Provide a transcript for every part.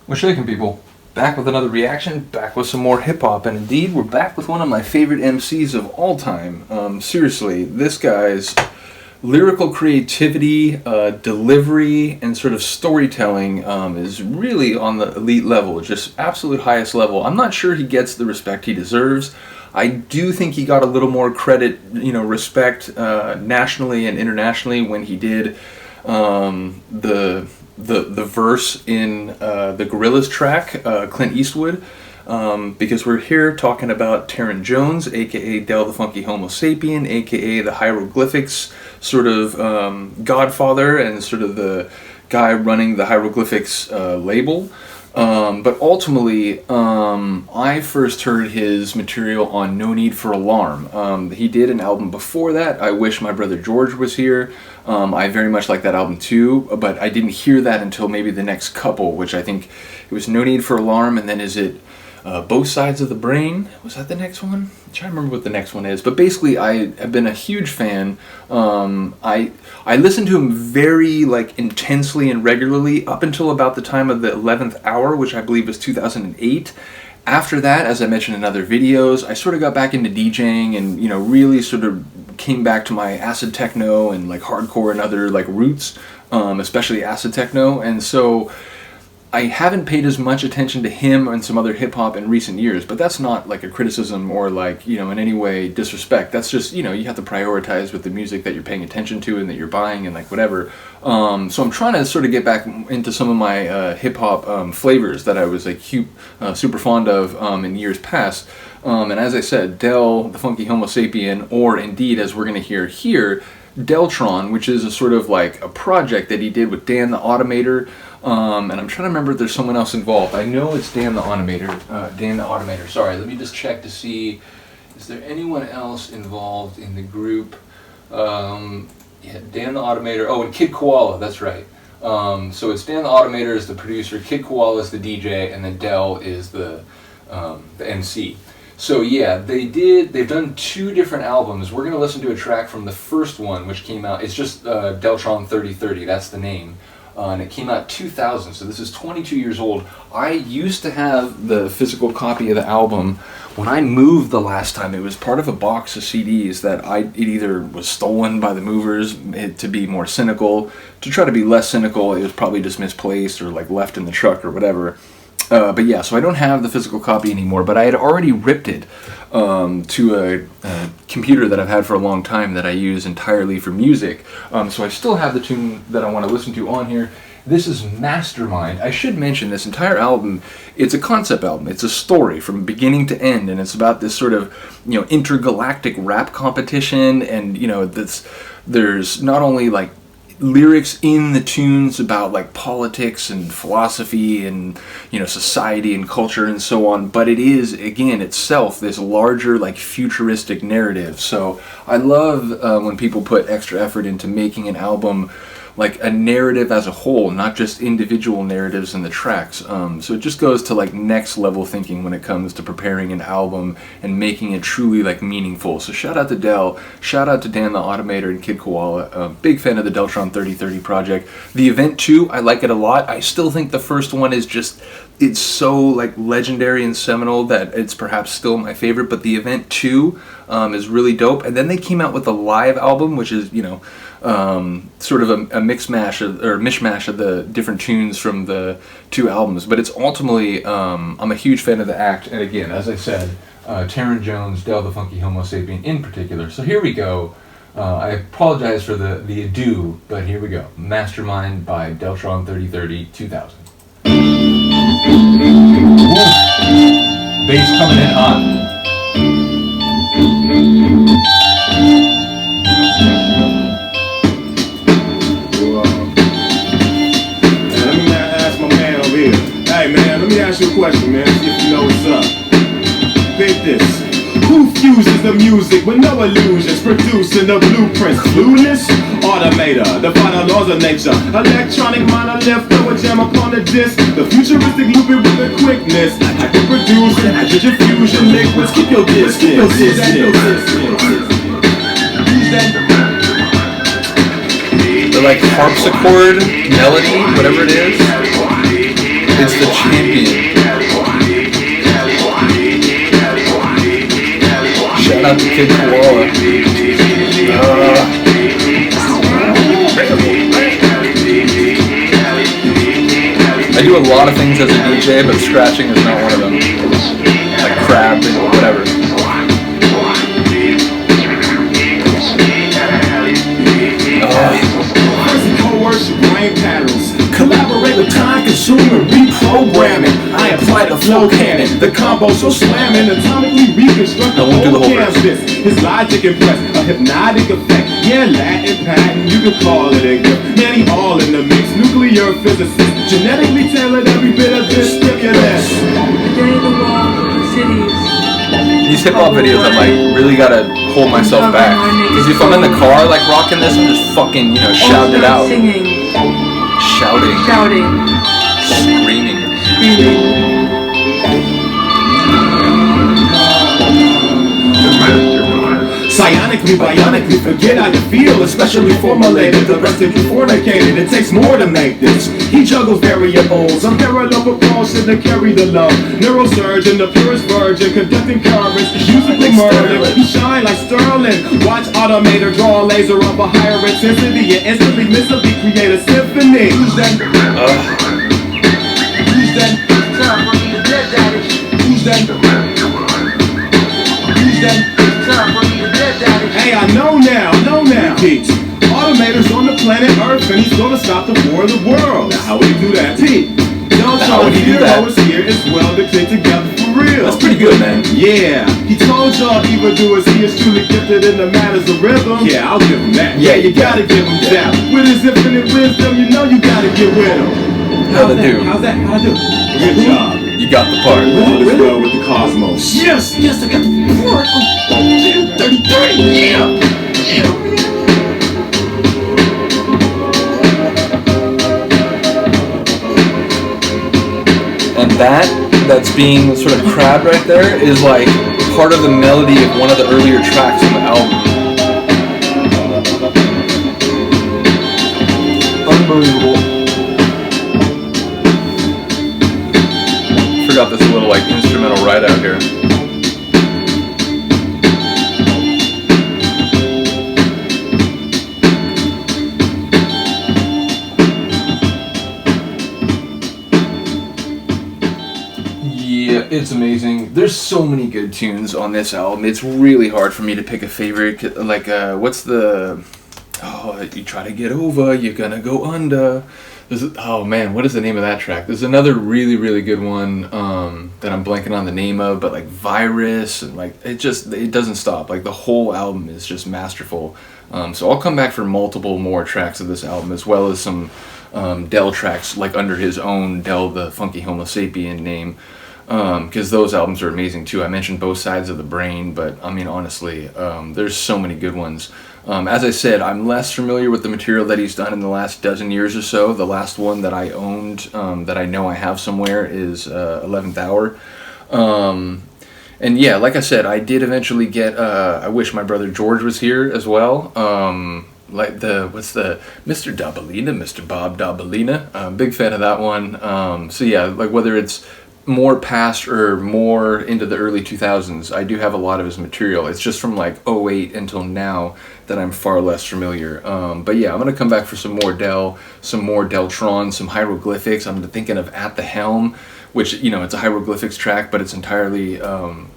What's shaking, people? Back with another reaction, back with some more hip-hop, and indeed, we're back with one of my favorite MCs of all time. Seriously, this guy's lyrical creativity, delivery, and sort of storytelling is really on the elite level, just absolute highest level. I'm not sure he gets the respect he deserves. I do think he got a little more credit, respect nationally and internationally when he did the verse in the Gorillaz track, Clint Eastwood, because we're here talking about Teren Jones, aka Del the Funkee Homosapien, aka the Hieroglyphics sort of godfather and sort of the guy running the Hieroglyphics label. But ultimately, I first heard his material on No Need for Alarm. He did an album before that, I Wish My Brother George Was Here. I very much like that album too, but I didn't hear that until maybe the next couple, which I think it was No Need for Alarm, and then is it Both Sides of the Brain? Was that the next one? I'm trying to remember what the next one is, but basically I have been a huge fan. I listened to him very intensely and regularly up until about the time of the 11th Hour, which I believe was 2008. After that, as I mentioned in other videos, I sort of got back into DJing and really sort of came back to my acid techno and hardcore and other roots, especially acid techno, and so I haven't paid as much attention to him and some other hip-hop in recent years, but that's not a criticism or in any way disrespect. That's just, you have to prioritize with the music that you're paying attention to and that you're buying and whatever. So I'm trying to sort of get back into some of my hip-hop flavors that I was super fond of in years past. And as I said, Del the Funkee Homosapien, or indeed, as we're going to hear here, Deltron, which is a sort of a project that he did with Dan the Automator. And I'm trying to remember if there's someone else involved. I know it's Dan the Automator. Sorry, let me just check to see, is there anyone else involved in the group? Yeah, Dan the Automator. Oh, and Kid Koala, that's right. So it's Dan the Automator is the producer, Kid Koala is the DJ, and then Del is the MC. So yeah, they've done two different albums. We're going to listen to a track from the first one, which came out, it's just Deltron 3030, that's the name. And it came out 2000, so this is 22 years old. I used to have the physical copy of the album. When I moved the last time, it was part of a box of CDs that it either was stolen by the movers, to be more cynical. To try to be less cynical, it was probably just misplaced or left in the truck or whatever. But yeah, so I don't have the physical copy anymore, but I had already ripped it to a computer that I've had for a long time that I use entirely for music. So I still have the tune that I want to listen to on here. This is Mastermind. I should mention this entire album, it's a concept album. It's a story from beginning to end, and it's about this sort of, intergalactic rap competition, and, there's not only lyrics in the tunes about politics and philosophy and society and culture and so on, but it is again itself this larger futuristic narrative. So I love when people put extra effort into making an album a narrative as a whole, not just individual narratives in the tracks. So it just goes to next level thinking when it comes to preparing an album and making it truly meaningful. So shout out to Del, shout out to Dan the Automator and Kid Koala. Big fan of the Deltron 3030 project. The Event 2, I like it a lot. I still think the first one is just, it's so legendary and seminal that it's perhaps still my favorite, but the Event 2 is really dope. And then they came out with a live album, which is, sort of a mishmash of the different tunes from the two albums. But it's ultimately, I'm a huge fan of the act. And again, as I said, Teren Jones, Del the Funkee Homosapien in particular. So here we go. I apologize for the ado, but here we go. Mastermind by Deltron 3030 2000. Bass coming in hot. Hey man, let me ask you a question, man, see if you know what's up. Think this. Who fuses the music with no illusions, producing the blueprints? Clueless? Automator, the final laws of nature. Electronic monolith, throw a jam upon the disc. The futuristic looping with the quickness. I can produce hydrogen fusion liquids. Keep your distance. The harpsichord melody, whatever it is. It's the champion. Shout out to Kid Koala. I do a lot of things as a DJ, but scratching is not one of them. Like crab and whatever. Brain patterns. Collaborate with time consuming reprogramming. I apply the flow cannon. The combo so slamming. Atomically reconstruct the whole canvas. His logic impressed. A hypnotic effect. Yeah, Latin patent. You can call it a gift. Man, he all in the mix. Nuclear physicist. Genetically tailored every bit of this stimulus. These hip-hop videos, I'm like, really gotta hold myself back. Because if I'm in the car, like, rocking this, I'm just fucking, you know, shouting it out. Singing. Shouting. Screaming. Psionically, bionically, forget how you feel. Especially formulated, the rest of you fornicated. It takes more to make this. He juggles variables. I'm parallel propulsion to carry the love. Neurosurgeon, the purest virgin, conducting currents. Musically murdered. He shine like Sterling. Watch Automator draw a laser of a higher intensity and instantly missily create a symphony. Who's that? Who's that? Who's that? Who's that? Hey, I know now. Pete, Automator's on the planet Earth and he's gonna stop the war of the world. Now how would he do that? Pete, Deltron Hero is here as well to click together for real. That's pretty good, man. Yeah, he told y'all evildoers he is truly gifted in the matters of rhythm. Yeah, I'll give him that. Yeah, you gotta give him that. With his infinite wisdom, you know you gotta get with him. How'd I do? How'd I do? Good job. You got the part. All is well with the cosmos. Yes, I got the part. 30, yeah. And that's being sort of crabbed right there is like part of the melody of one of the earlier tracks on the album. Unbelievable. Forgot this little like instrumental right out here. Yeah, it's amazing. There's so many good tunes on this album. It's really hard for me to pick a favorite. Like, what's the... Oh, you try to get over, you're gonna go under. Oh man, what is the name of that track? There's another really, really good one that I'm blanking on the name of, but like Virus, and like it doesn't stop. Like the whole album is just masterful. So I'll come back for multiple more tracks of this album, as well as some Del tracks, like under his own Del the Funkee Homosapien name. Because those albums are amazing too. I mentioned Both Sides of the Brain, but I mean honestly, there's so many good ones. As I said, I'm less familiar with the material that he's done in the last dozen years or so. The last one that I owned, that I know I have somewhere, is 11th Hour. And yeah, like I said, I did eventually get, I wish my brother George was here as well. Like Mr. Dabalina, Mr. Bob Dabalina. Big fan of that one. So yeah, like whether it's more past or more into the early 2000s, I do have a lot of his material. It's just from like 08 until now that I'm far less familiar. But yeah, I'm gonna come back for some more Del, some more Deltron, some Hieroglyphics. I'm thinking of At the Helm, which, you know, it's a Hieroglyphics track, but it's entirely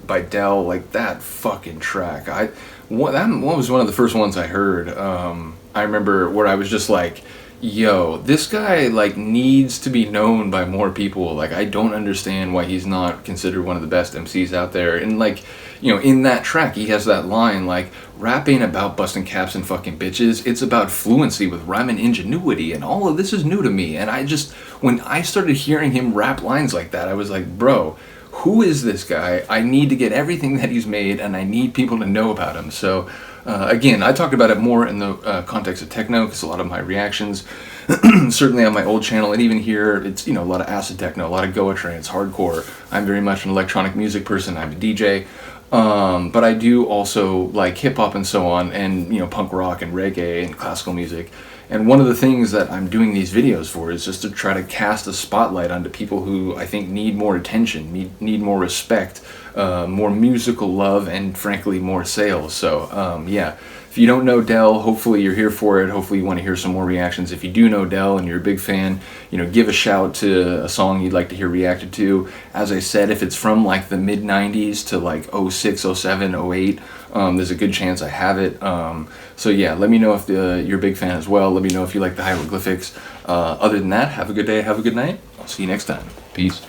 by Del. Like that fucking track, that was one of the first ones I heard. I remember where I was just like, yo, this guy like needs to be known by more people. Like, I don't understand why he's not considered one of the best MCs out there. And like, you know, in that track he has that line like, rap ain't about busting caps and fucking bitches, it's about fluency with rhyme and ingenuity, and all of this is new to me. And I just, when I started hearing him rap lines like that, I was like, bro, who is this guy? I need to get everything that he's made, and I need people to know about him. So again, I talked about it more in the context of techno, because a lot of my reactions, certainly on my old channel, and even here, it's, you know, a lot of acid techno, a lot of Goa trance, hardcore. I'm very much an electronic music person. I'm a DJ, but I do also like hip hop and so on, and, you know, punk rock and reggae and classical music. And one of the things that I'm doing these videos for is just to try to cast a spotlight onto people who I think need more attention, need more respect, more musical love, and frankly more sales. So yeah, if you don't know Del, hopefully you're here for it. Hopefully you want to hear some more reactions. If you do know Del and you're a big fan, you know, give a shout to a song you'd like to hear reacted to. As I said, if it's from like the mid 90s to like 06, 07, 08, there's a good chance I have it. So yeah, let me know if you're a big fan as well. Let me know if you like the hieroglyphics. Other than that, have a good day, have a good night. I'll see you next time. Peace.